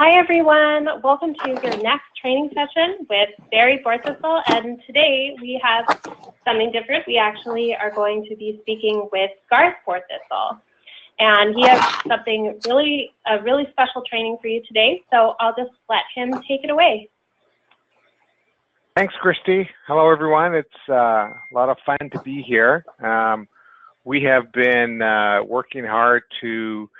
Hi everyone, welcome to your next training session with Barry Borthistle, and today we have something different. We actually are going to be speaking with Garth Borthistle, and he has something a really special training for you today, so I'll just let him take it away. Thanks, Christy. Hello everyone, it's a lot of fun to be here. We have been working hard to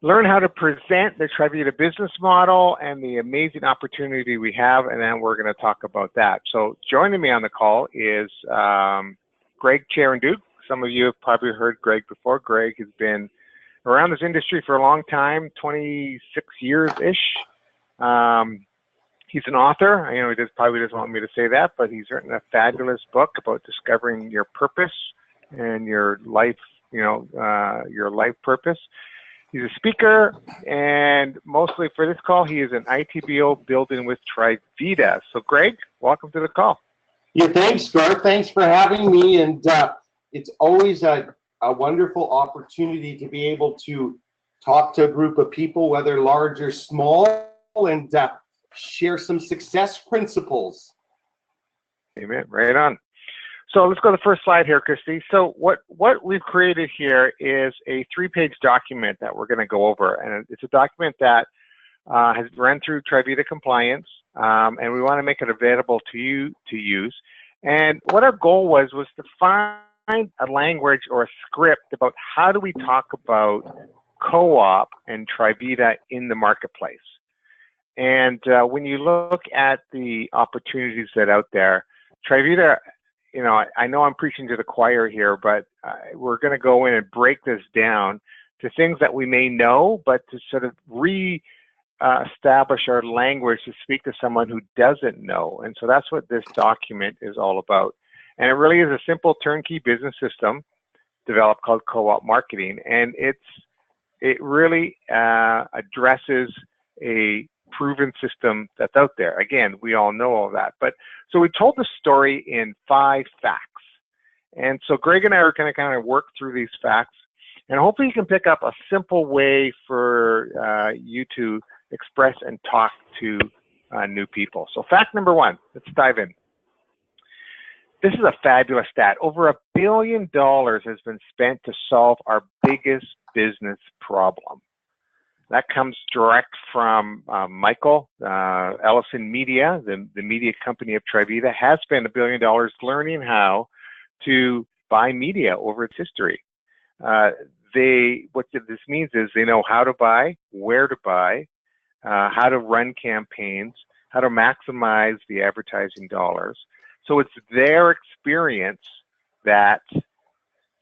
learn how to present the Trivita business model and the amazing opportunity we have, and then we're going to talk about that. So joining me on the call is Greg Charanduk. Some of you have probably heard Greg before. Greg has been around this industry for a long time, 26 years-ish. He's an author. I know he probably doesn't want me to say that, but he's written a fabulous book about discovering your purpose and your life, your life purpose. He's a speaker, and mostly for this call, he is an ITBO building with Trivita. So, Greg, welcome to the call. Yeah, thanks, Garth. Thanks for having me. And it's always a wonderful opportunity to be able to talk to a group of people, whether large or small, and share some success principles. Amen. Right on. So let's go to the first slide here, Christy. So what we've created here is a 3-page document that we're going to go over, and it's a document that has run through Trivita compliance, and we want to make it available to you to use. And what our goal was to find a language or a script about how do we talk about co-op and Trivita in the marketplace. And when you look at the opportunities that are out there, Trivita, I know I'm preaching to the choir here, but we're going to go in and break this down to things that we may know, but to sort of re-establish our language to speak to someone who doesn't know. And so that's what this document is all about. And it really is a simple turnkey business system developed called Co-op Marketing. And it really addresses a proven system that's out there. Again, we all know all that. But so we told the story in 5 facts. And so Greg and I are going to kind of work through these facts, and hopefully you can pick up a simple way for you to express and talk to new people. So fact number 1, let's dive in. This is a fabulous stat. Over $1 billion has been spent to solve our biggest business problem. That comes direct from Michael. Ellison Media, the media company of Trivita, has spent $1 billion learning how to buy media over its history. What this means is they know how to buy, where to buy, how to run campaigns, how to maximize the advertising dollars. So it's their experience that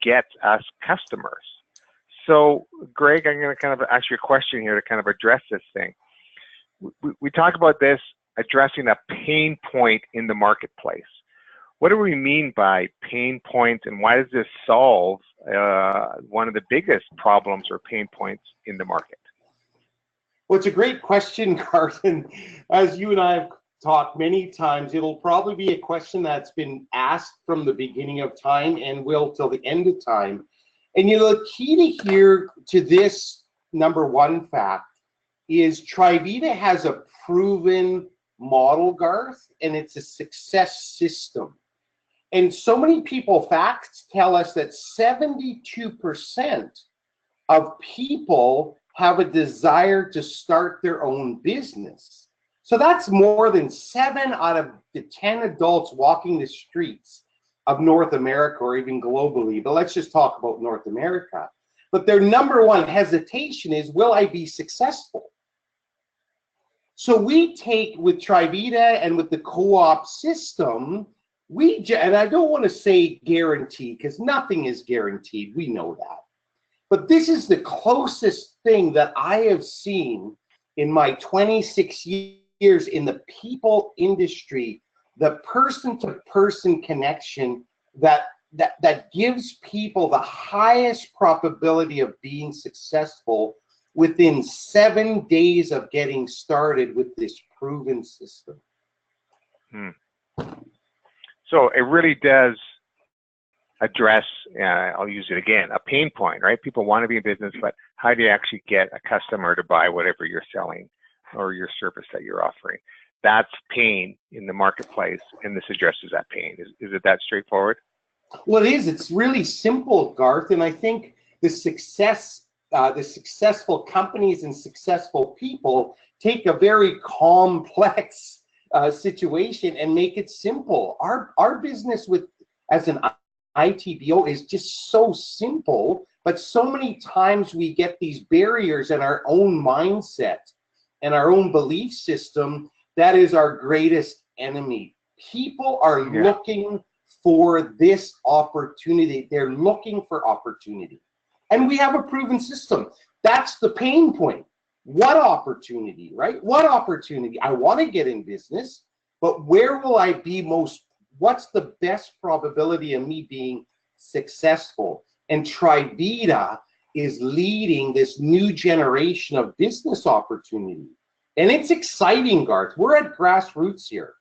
gets us customers. So, Greg, I'm going to kind of ask you a question here to kind of address this thing. We talk about this addressing a pain point in the marketplace. What do we mean by pain points, and why does this solve one of the biggest problems or pain points in the market? Well, it's a great question, Garth. And as you and I have talked many times, it'll probably be a question that's been asked from the beginning of time and will till the end of time. And the key to this number 1 fact is Trivita has a proven model, Garth, and it's a success system. And so many facts tell us that 72% of people have a desire to start their own business. So that's more than 7 out of the 10 adults walking the streets of North America, or even globally, but let's just talk about North America. But their number 1 hesitation is, will I be successful? So we take with Trivita and with the co-op system, and I don't want to say guaranteed, because nothing is guaranteed, we know that. But this is the closest thing that I have seen in my 26 years in the people industry, the person-to-person connection that gives people the highest probability of being successful within 7 days of getting started with this proven system. So it really does address, I'll use it again, a pain point, right? People want to be in business, but how do you actually get a customer to buy whatever you're selling? or your service that you're offering. That's pain in the marketplace, and this addresses that pain. Is it that straightforward? Well, it is. It's really simple, Garth, and I think the successful companies and successful people take a very complex situation and make it simple. Our business as an ITBO is just so simple, but so many times we get these barriers in our own mindset and our own belief system. That is our greatest enemy. People are looking for this opportunity. They're looking for opportunity. And we have a proven system. That's the pain point. What opportunity, right? What opportunity? I want to get in business, but where will I be what's the best probability of me being successful? And Trivita is leading this new generation of business opportunity. And it's exciting, Garth. We're at grassroots here.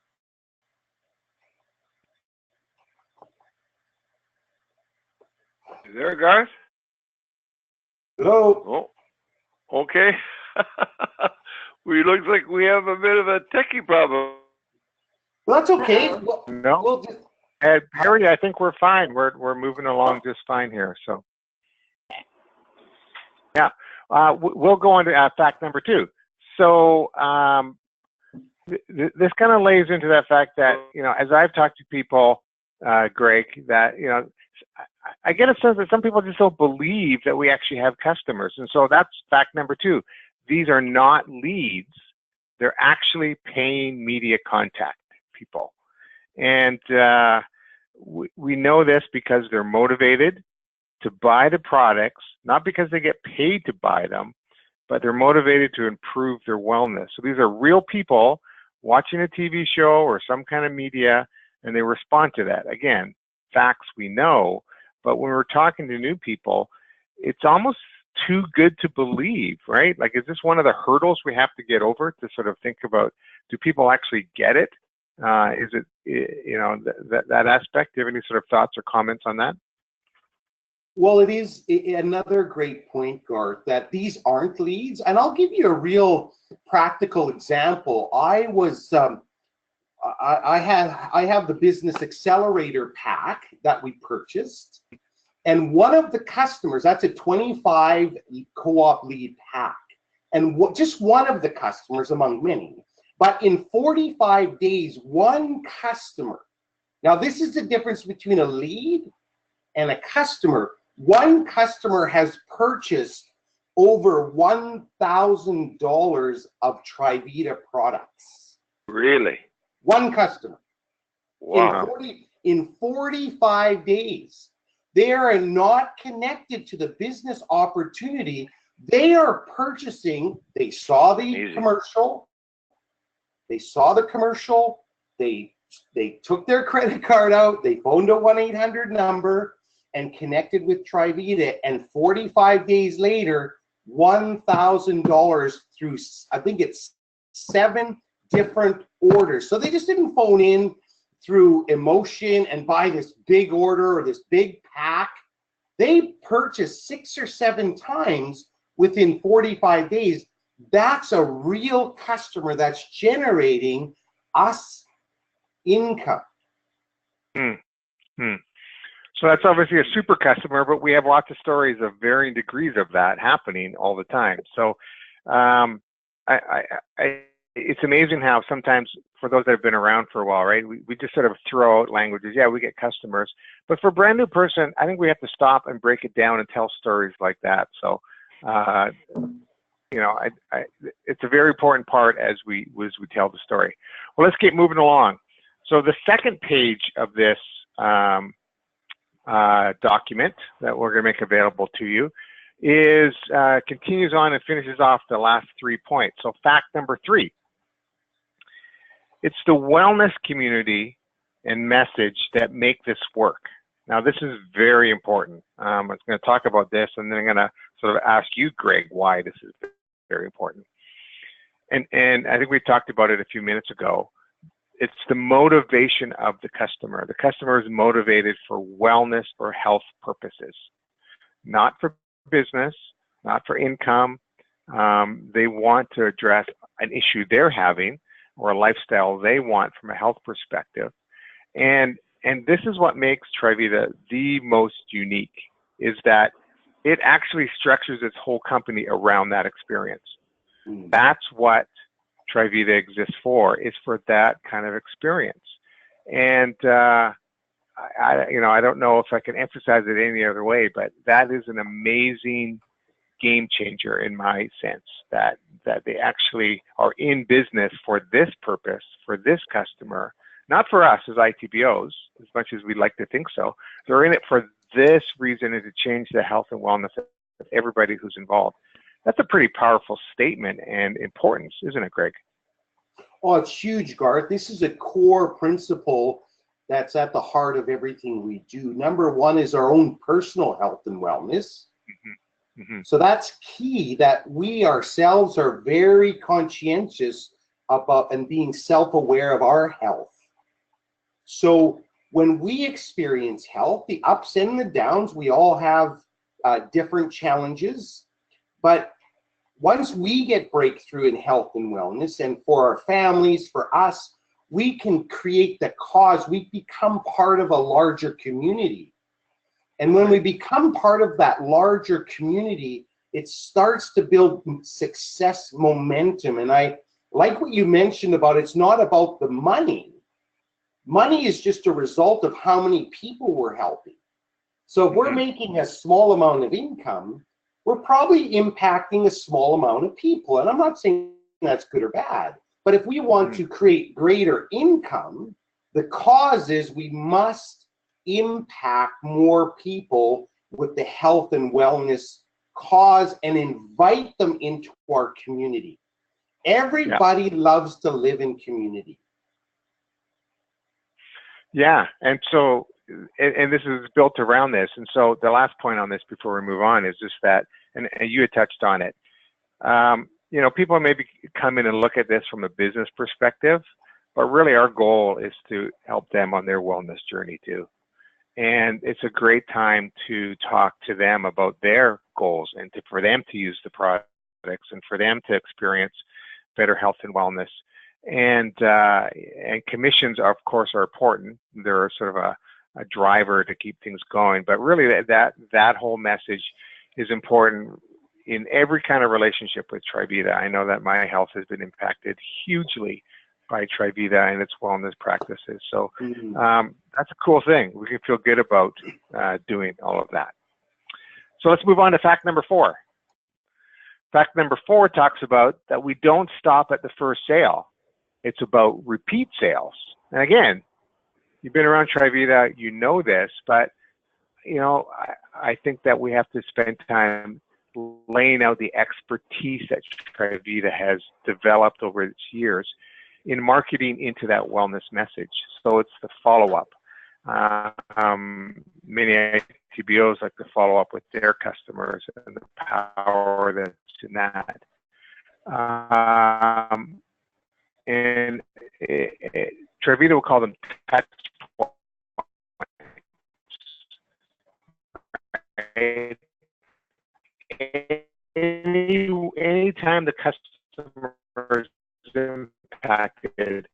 Is there, Garth? Hello. Oh, okay. We looks like we have a bit of a techie problem. Well, that's okay. No. Harry, I think we're fine. We're moving along just fine here. So, yeah, we'll go on to fact number 2. So this kind of lays into that fact that, as I've talked to people, Greg, that, I get a sense that some people just don't believe that we actually have customers. And so that's fact number 2. These are not leads. They're actually paying media contact people. And we know this because they're motivated to buy the products, not because they get paid to buy them, but they're motivated to improve their wellness. So these are real people watching a TV show or some kind of media, and they respond to that. Again, facts we know, but when we're talking to new people, it's almost too good to believe, right? Like, is this one of the hurdles we have to get over to sort of think about, do people actually get it? Is it, that aspect? Do you have any sort of thoughts or comments on that? Well, it is another great point, Garth, that these aren't leads. And I'll give you a real practical example. I have the business accelerator pack that we purchased. And one of the customers, that's a 25 co-op lead pack. And just one of the customers among many. But in 45 days, one customer, now this is the difference between a lead and a customer. One customer has purchased over $1,000 of Trivita products. Really? One customer. Wow. In 45 days. They are not connected to the business opportunity. They are purchasing. They saw the commercial. They saw the commercial. They took their credit card out. They phoned a 1-800 number and connected with Trivita. And 45 days later, $1,000 through, I think it's 7 different orders. So they just didn't phone in through emotion and buy this big order or this big pack. They purchased 6 or 7 times within 45 days. That's a real customer that's generating us income. So that's obviously a super customer, but we have lots of stories of varying degrees of that happening all the time. So it's amazing how sometimes, for those that have been around for a while, right, we just sort of throw out languages. Yeah, we get customers. But for a brand new person, I think we have to stop and break it down and tell stories like that. So, it's a very important part as we tell the story. Well, let's keep moving along. So the second page of this document that we're going to make available to you is continues on and finishes off the last 3 points. So fact number 3, it's the wellness community and message that make this work. Now, this is very important. I was going to talk about this, and then I'm going to sort of ask you, Greg, why this is very important. And I think we talked about it a few minutes ago. It's the motivation of the customer. The customer is motivated for wellness or health purposes, not for business, not for income. They want to address an issue they're having or a lifestyle they want from a health perspective. And this is what makes Trivita the most unique, is that it actually structures its whole company around that experience. That's what Trivita exists for, is for that kind of experience. And I don't know if I can emphasize it any other way, but that is an amazing game changer in my sense, that they actually are in business for this purpose, for this customer, not for us as ITBOs, as much as we'd like to think so. They're in it for this reason, is to change the health and wellness of everybody who's involved. That's a pretty powerful statement and importance, isn't it, Greg? Oh, it's huge, Garth. This is a core principle that's at the heart of everything we do. Number one is our own personal health and wellness. So that's key, that we ourselves are very conscientious about and being self-aware of our health. So when we experience health, the ups and the downs, we all have different challenges. But once we get breakthrough in health and wellness, and for our families, for us, we can create the cause. We become part of a larger community. And when we become part of that larger community, it starts to build success momentum. And I like what you mentioned about, it's not about the money. Money is just a result of how many people we're helping. So if we're making a small amount of income, we're probably impacting a small amount of people. And I'm not saying that's good or bad, but if we want to create greater income, the cause is we must impact more people with the health and wellness cause and invite them into our community. Everybody loves to live in community. Yeah, and so, and this is built around this. And so the last point on this before we move on is just that, and you had touched on it, people maybe come in and look at this from a business perspective, but really our goal is to help them on their wellness journey too. And it's a great time to talk to them about their goals and for them to use the products and for them to experience better health and wellness. And commissions, of course, are important. They're sort of a driver to keep things going. But really, that whole message is important in every kind of relationship with Trivita. I know that my health has been impacted hugely by Trivita and its wellness practices. So that's a cool thing. We can feel good about doing all of that. So let's move on to fact number 4. Fact number 4 talks about that we don't stop at the first sale. It's about repeat sales. And again, you've been around Trivita, you know this, but I think that we have to spend time laying out the expertise that Trivita has developed over its years in marketing into that wellness message. So it's the follow-up. Many ITBOs like to follow up with their customers and the power that's in that. And Trivita will call them touch points. Anytime the customer is impacted,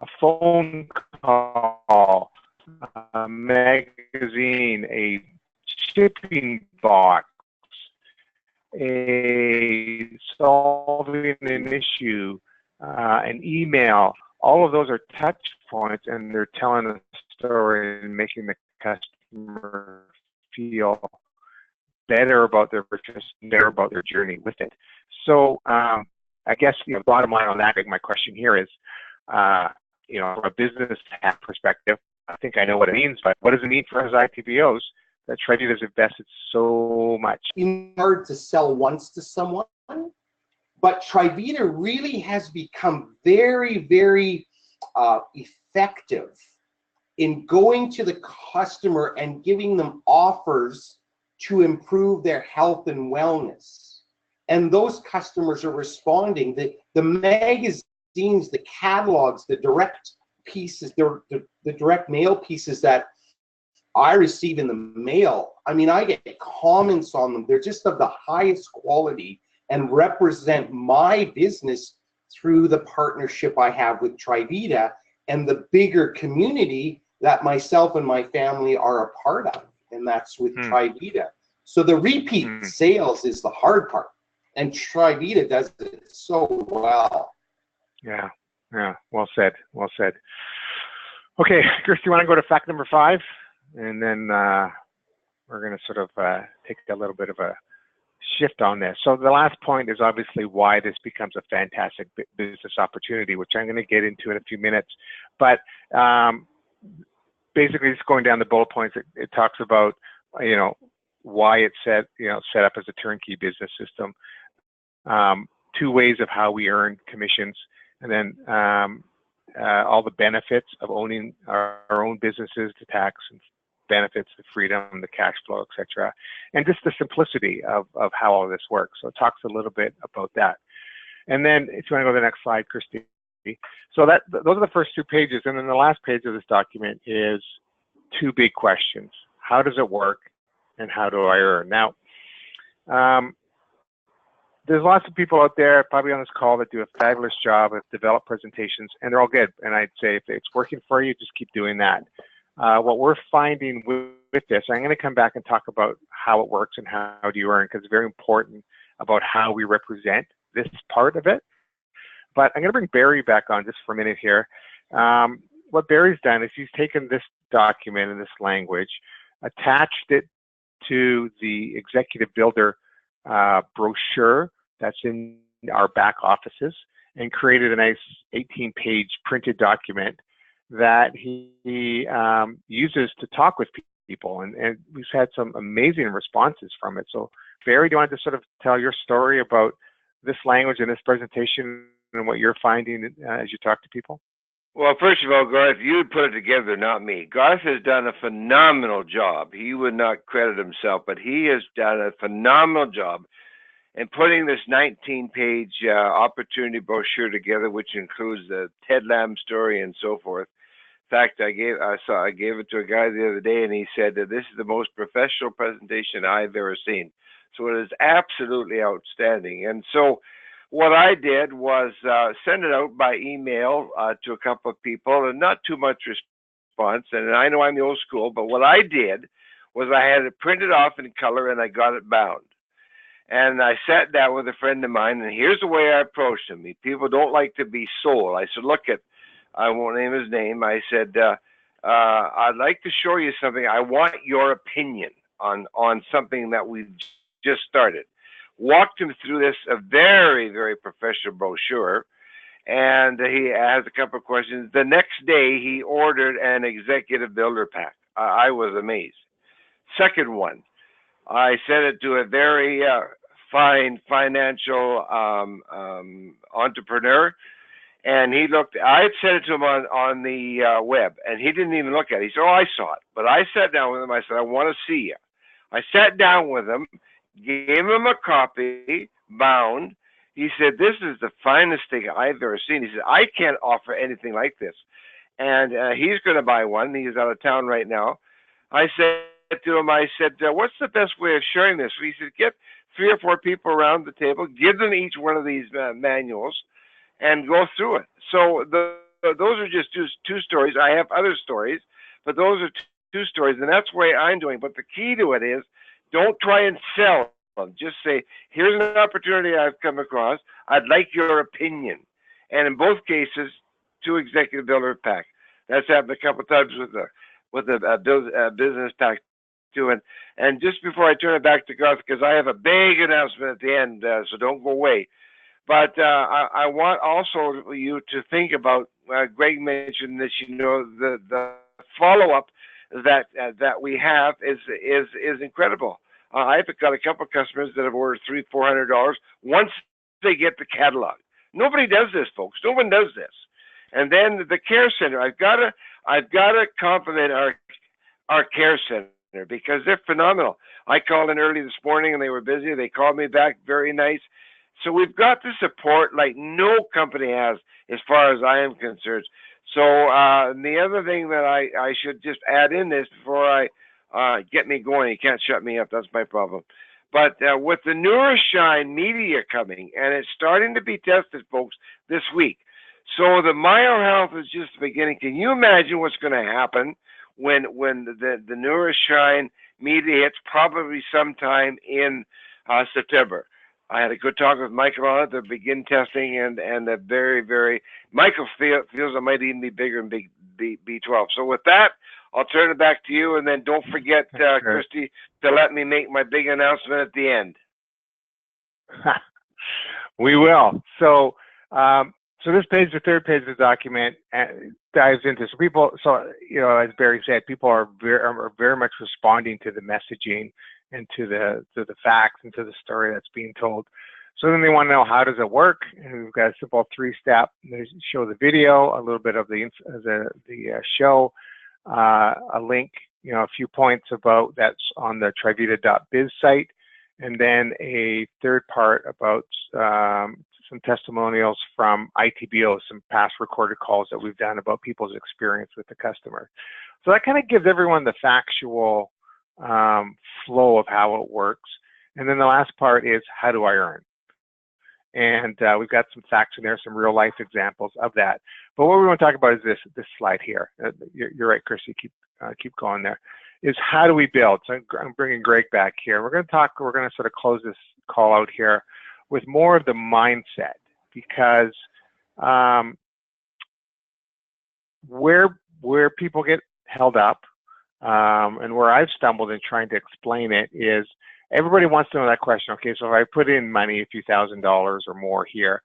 a phone call, a magazine, a shipping box, a solving an issue, an email, all of those are touch points, and they're telling a story and making the customer feel better about their purchase, better about their journey with it. So I guess bottom line on that, my question here is, from a business perspective, I think I know what it means, but what does it mean for us ITBOs that Trivita has invested so much? It's hard to sell once to someone, but Trivita really has become very, very effective in going to the customer and giving them offers to improve their health and wellness. And those customers are responding. The magazines, the catalogs, the direct pieces, the direct mail pieces that I receive in the mail, I mean, I get comments on them. They're just of the highest quality and represent my business through the partnership I have with Trivita and the bigger community that myself and my family are a part of, and that's with Trivita. So the repeat sales is the hard part, and Trivita does it so well. Yeah, yeah, well said, well said. Okay, Chris, do you want to go to fact number 5? And then we're going to sort of take a little bit of a shift on this. So the last point is obviously why this becomes a fantastic business opportunity, which I'm going to get into in a few minutes. But basically, just going down the bullet points, it talks about, you know, why it's set up as a turnkey business system, 2 ways of how we earn commissions, and then all the benefits of owning our own businesses, the tax and benefits, the freedom, the cash flow, etc., and just the simplicity of how all this works. So it talks a little bit about that. And then if you want to go to the next slide, Christy. So those are the first 2 pages, and then the last page of this document is 2 big questions. How does it work, and how do I earn? Now, there's lots of people out there, probably on this call, that do a fabulous job of develop presentations, and they're all good. And I'd say if it's working for you, just keep doing that. What we're finding with this, I'm going to come back and talk about how it works and how do you earn, because it's very important about how we represent this part of it. But I'm going to bring Barry back on just for a minute here. What Barry's done is he's taken this document and this language, attached it to the Executive Builder brochure that's in our back offices, and created a nice 18-page printed document that he uses to talk with people, and we've had some amazing responses from it. So Barry, do you want to sort of tell your story about this language and this presentation and what you're finding as you talk to people? Well, first of all, Garth, you put it together, not me. Garth has done a phenomenal job. He would not credit himself, but he has done a phenomenal job in putting this 19-page opportunity brochure together, which includes the Ted Lamb story and so forth. In fact, I gave it to a guy the other day, and he said that this is the most professional presentation I've ever seen. So it is absolutely outstanding. And so what I did was send it out by email to a couple of people, and not too much response. And I know I'm the old school, but what I did was I had it printed off in color, and I got it bound. And I sat down with a friend of mine, and here's the way I approached him. People don't like to be sold. I said, look, I won't name his name. I said, I'd like to show you something. I want your opinion on something that we've just started. Walked him through this, a very, very professional brochure, and he has a couple of questions. The next day, he ordered an Executive Builder pack. I was amazed. Second one, I sent it to a very fine financial entrepreneur, and he looked. I had sent it to him on the web, and he didn't even look at it. He said, oh, I saw it. But I sat down with him. I said, I want to see you. I sat down with him, gave him a copy, bound. He said, this is the finest thing I've ever seen. He said, I can't offer anything like this. And he's going to buy one. He's out of town right now. I said to him, I said, what's the best way of sharing this? He said, get 3 or 4 people around the table, give them each one of these manuals, and go through it. So those are just two stories. I have other stories, but those are two stories, and that's the way I'm doing. But the key to it is, don't try and sell them. Just say, here's an opportunity I've come across. I'd like your opinion. And in both cases, 2 Executive Builder pack. That's happened a couple of times with the business pack too. And just before I turn it back to Garth, because I have a big announcement at the end, so don't go away. But I want also you to think about, Greg mentioned this, the follow-up that we have is incredible. I've got a couple of customers that have ordered $300-400 once they get the catalog. Nobody does this, folks. No one does this. And then the care center. I've got to compliment our care center because they're phenomenal. I called in early this morning and they were busy. They called me back, very nice. So we've got the support like no company has, as far as I am concerned. So the other thing that I should just add in this before I get me going, you can't shut me up, that's my problem. But with the Nourishine media coming, and it's starting to be tested, folks, this week. So the Myo-Health is just the beginning. Can you imagine what's going to happen when the Nourishine media hits, probably sometime in September? I had a good talk with Michael on it to begin testing, and a very Michael feels it might even be bigger than B12. So with that, I'll turn it back to you, and then don't forget, Christy, to let me make my big announcement at the end. We will. So, so this page, the third page of the document, dives into people. So, you know, as Barry said, people are very much responding to the messaging and to the facts and to the story that's being told. So then they want to know, how does it work? And we've got a simple 3-step. They show the video, a little bit of the show, a link, you know, a few points about that's on the trivita.biz site, and then a third part about some testimonials from ITBO, some past recorded calls that we've done about people's experience with the customer. So that kind of gives everyone the factual flow of how it works. And then the last part is, how do I earn? And we've got some facts in there, some real life examples of that. But what we want to talk about is this slide here. You're right, Chrissy, keep going there. Is how do we build? So I'm bringing Greg back here. We're going to sort of close this call out here with more of the mindset, because where people get held up, and where I've stumbled in trying to explain it, is everybody wants to know that question. Okay, so if I put in money, a few $1,000s or more here,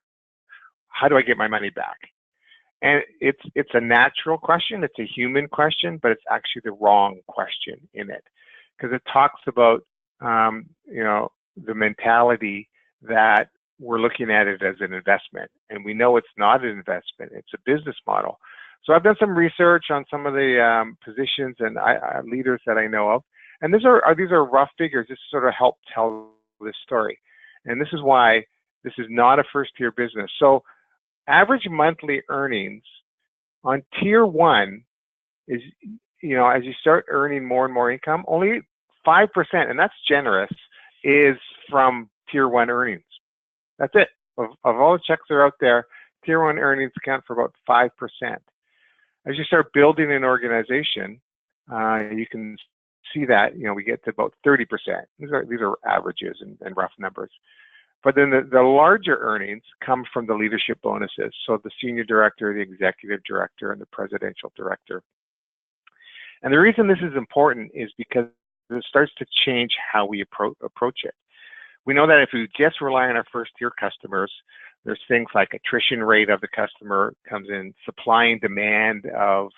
how do I get my money back? And it's a natural question, it's a human question, but it's actually the wrong question in it, because it talks about you know, the mentality that we're looking at it as an investment, and we know it's not an investment, it's a business model. So I've done some research on some of the positions and leaders that I know of, and these are rough figures just to sort of help tell this story. And this is why this is not a first-tier business. So average monthly earnings on tier 1 is, you know, as you start earning more and more income, only 5%, and that's generous, is from tier 1 earnings. That's it. Of all the checks that are out there, tier 1 earnings account for about 5%. As you start building an organization, you can see that, you know, we get to about 30%. These are averages and rough numbers. But then the larger earnings come from the leadership bonuses. So the senior director, the executive director, and the presidential director. And the reason this is important is because it starts to change how we approach it. We know that if we just rely on our first-tier customers, there's things like attrition rate of the customer comes in, supply and demand of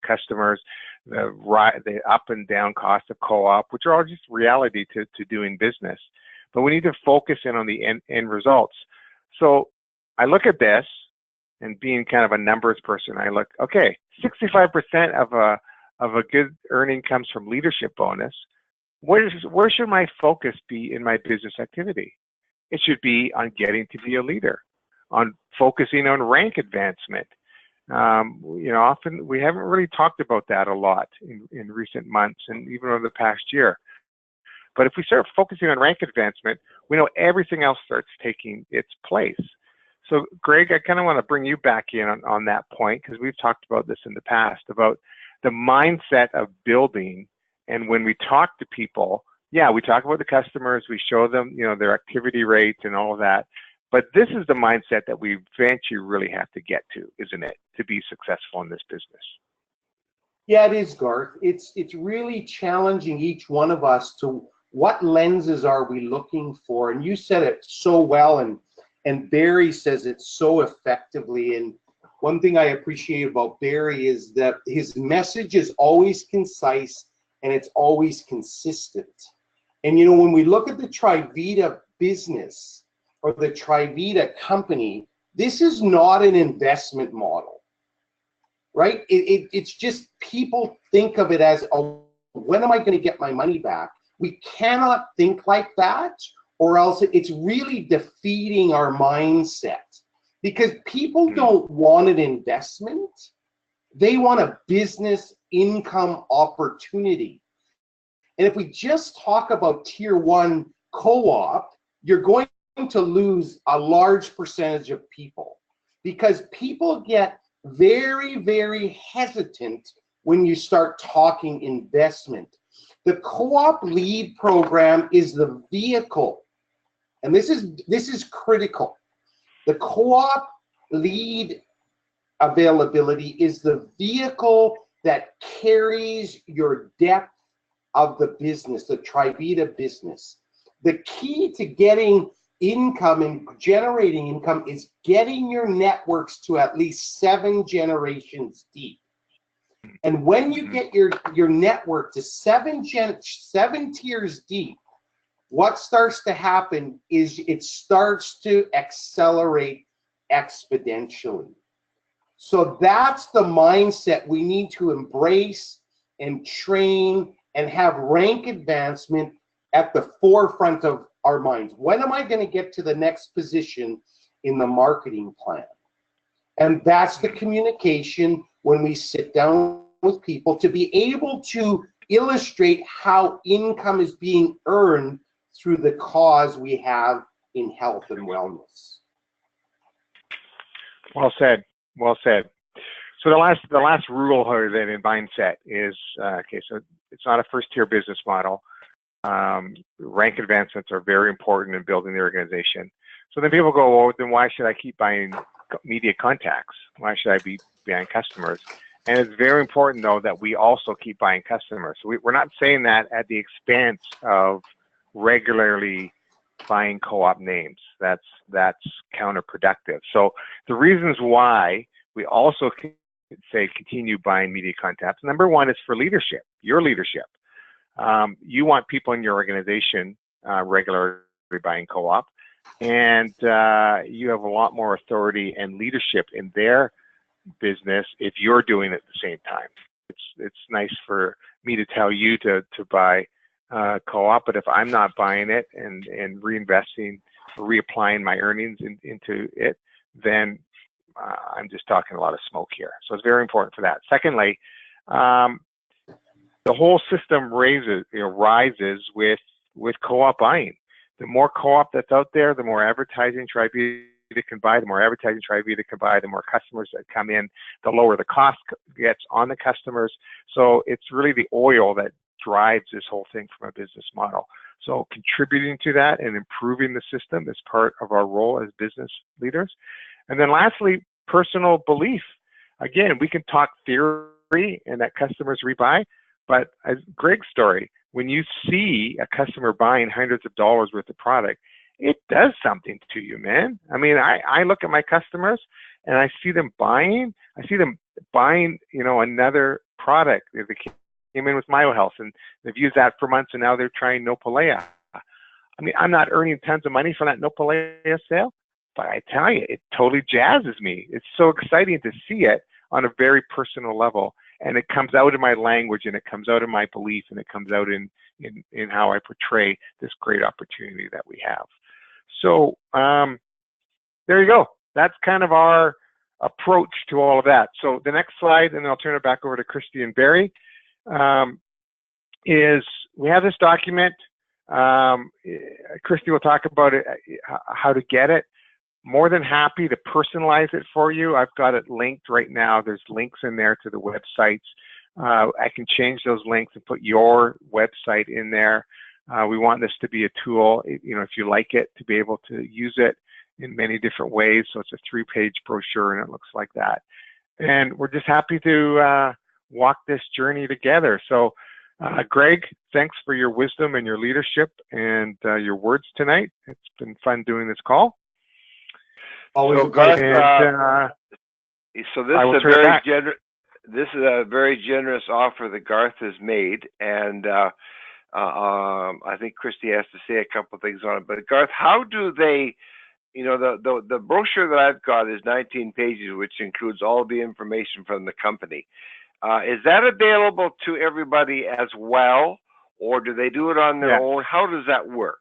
customers, the up and down cost of co-op, which are all just reality to doing business. But we need to focus in on the end results. So I look at this, and being kind of a numbers person, I look, okay, 65% of a good earning comes from leadership bonus. Where should my focus be in my business activity? It should be on getting to be a leader, on focusing on rank advancement. You know, often we haven't really talked about that a lot in recent months and even over the past year. But if we start focusing on rank advancement, we know everything else starts taking its place. So Greg, I kind of want to bring you back in on that point, because we've talked about this in the past, about the mindset of building. And when we talk to people, yeah, we talk about the customers, we show them, you know, their activity rates and all of that. But this is the mindset that we eventually really have to get to, isn't it, to be successful in this business? Yeah, it is, Garth. It's really challenging each one of us to what lenses are we looking for. And you said it so well, and Barry says it so effectively. And one thing I appreciate about Barry is that his message is always concise and it's always consistent. And you know, when we look at the Trivita business or the Trivita company, this is not an investment model, right? It's just, people think of it as, oh, when am I going to get my money back? We cannot think like that, or else it's really defeating our mindset, because people don't want an investment. They want a business income opportunity. And if we just talk about tier 1 co-op, you're going to lose a large percentage of people, because people get very, very hesitant when you start talking investment. The co-op lead program is the vehicle, and this is critical. The co-op lead availability is the vehicle that carries your depth of the business, the Trivita business. The key to getting income and generating income is getting your networks to at least 7 generations deep. And when you get your network to 7 tiers deep, what starts to happen is it starts to accelerate exponentially. So that's the mindset we need to embrace and train and have rank advancement at the forefront of our minds. When am I going to get to the next position in the marketing plan? And that's the communication when we sit down with people, to be able to illustrate how income is being earned through the cause we have in health and wellness. Well said. Well said. So the last rule here then in mindset is okay. So it's not a first-tier business model. Rank advancements are very important in building the organization. So then people go, well, then why should I keep buying media contacts? Why should I be buying customers? And it's very important, though, that we also keep buying customers. So we're not saying that at the expense of regularly buying co-op names. That's counterproductive. So the reasons why we also say continue buying media contacts. Number one is for leadership, your leadership. You want people in your organization regularly buying co-op, and you have a lot more authority and leadership in their business if you're doing it at the same time. It's nice for me to tell you to buy co-op, but if I'm not buying it and reinvesting, reapplying my earnings into it, then I'm just talking a lot of smoke here. So it's very important for that. Secondly, the whole system rises with co-op buying. The more co-op that's out there, the more advertising Trivita can buy, the more advertising Trivita can buy, the more customers that come in, the lower the cost gets on the customers. So it's really the oil that drives this whole thing from a business model. So contributing to that and improving the system is part of our role as business leaders. And then lastly, personal belief. Again, we can talk theory and that customers rebuy, but as Greg's story, when you see a customer buying hundreds of dollars worth of product, it does something to you, man. I mean, I look at my customers and I see them buying, another product. They came in with MyoHealth and they've used that for months and now they're trying Nopalea. I mean, I'm not earning tons of money from that Nopalea sale, but I tell you, it totally jazzes me. It's so exciting to see it on a very personal level. And it comes out in my language and it comes out in my belief and it comes out in how I portray this great opportunity that we have. So there you go. That's kind of our approach to all of that. So the next slide, and then I'll turn it back over to Christy and Barry, is we have this document. Christy will talk about it, how to get it. More than happy to personalize it for you. I've got it linked right now. There's links in there to the websites. I can change those links and put your website in there. We want this to be a tool, if you like it, to be able to use it in many different ways. So it's a 3-page brochure and it looks like that. And we're just happy to walk this journey together. So Greg, thanks for your wisdom and your leadership and your words tonight. It's been fun doing this call. Always so, Garth, so this is a very generous offer that Garth has made, and I think Christy has to say a couple of things on it. But Garth, how do they, the brochure that I've got is 19 pages, which includes all the information from the company. Is that available to everybody as well, or do they do it on their own? How does that work?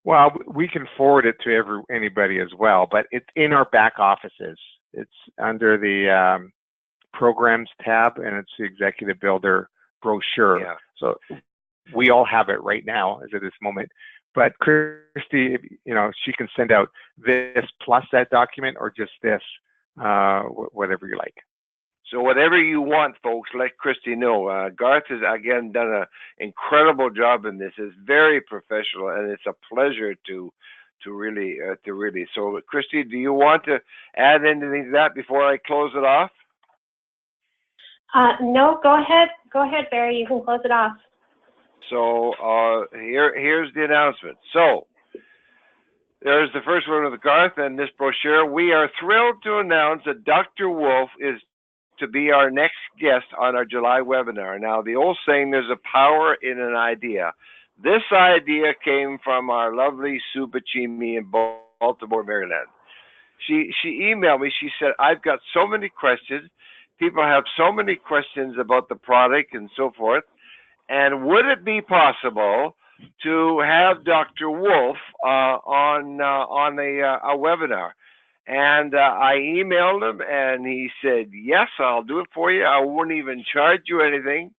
Well, we can forward it to anybody as well, but it's in our back offices. It's under the programs tab, and it's the Executive Builder brochure. So we all have it right now as of this moment. But Christy, she can send out this plus that document or just this, whatever you like. So whatever you want, folks, let Christy know. Garth has, again, done an incredible job in this. It's very professional, and it's a pleasure to really. So, Christy, do you want to add anything to that before I close it off? No, go ahead. Go ahead, Barry. You can close it off. So here's the announcement. So there's the first one with Garth and this brochure. We are thrilled to announce that Dr. Wolf is to be our next guest on our July webinar. Now, the old saying, there's a power in an idea. This idea came from our lovely Sue Bacchimi in Baltimore, Maryland. She emailed me. She said, I've got so many questions. People have so many questions about the product and so forth. And would it be possible to have Dr. Wolf on a webinar? And I emailed him, and he said, yes, I'll do it for you. I won't even charge you anything.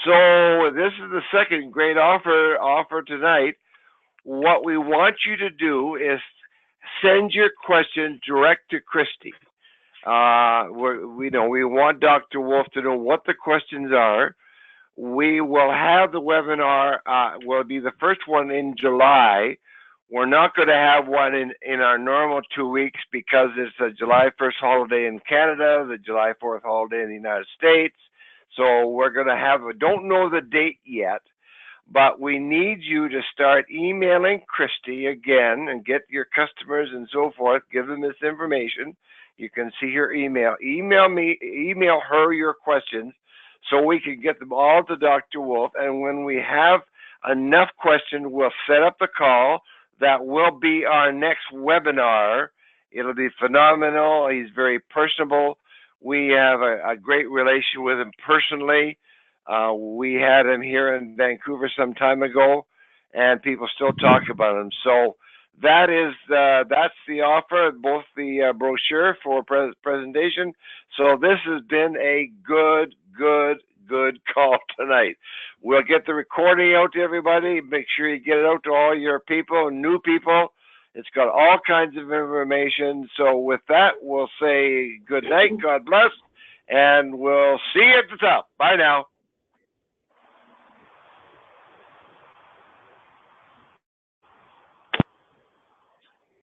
So this is the second great offer tonight. What we want you to do is send your question direct to Christy. We want Dr. Wolf to know what the questions are. We will have the webinar, will be the first one in July. We're not going to have one in our normal 2 weeks because it's a July 1st holiday in Canada, the July 4th holiday in the United States. So we're going to have, don't know the date yet, but we need you to start emailing Christy again and get your customers and so forth, give them this information. You can see her email. Email her your questions so we can get them all to Dr. Wolf. And when we have enough questions, we'll set up the call. That will be our next webinar. It'll be phenomenal. He's very personable. We have a great relation with him personally. We had him here in Vancouver some time ago, and people still talk about him. So that's the offer, both the brochure for presentation. So this has been a good call tonight. We'll get the recording out to everybody. Make sure you get it out to all your people, new people. It's got all kinds of information. So with that, we'll say good night, God bless, and we'll see you at the top. Bye now.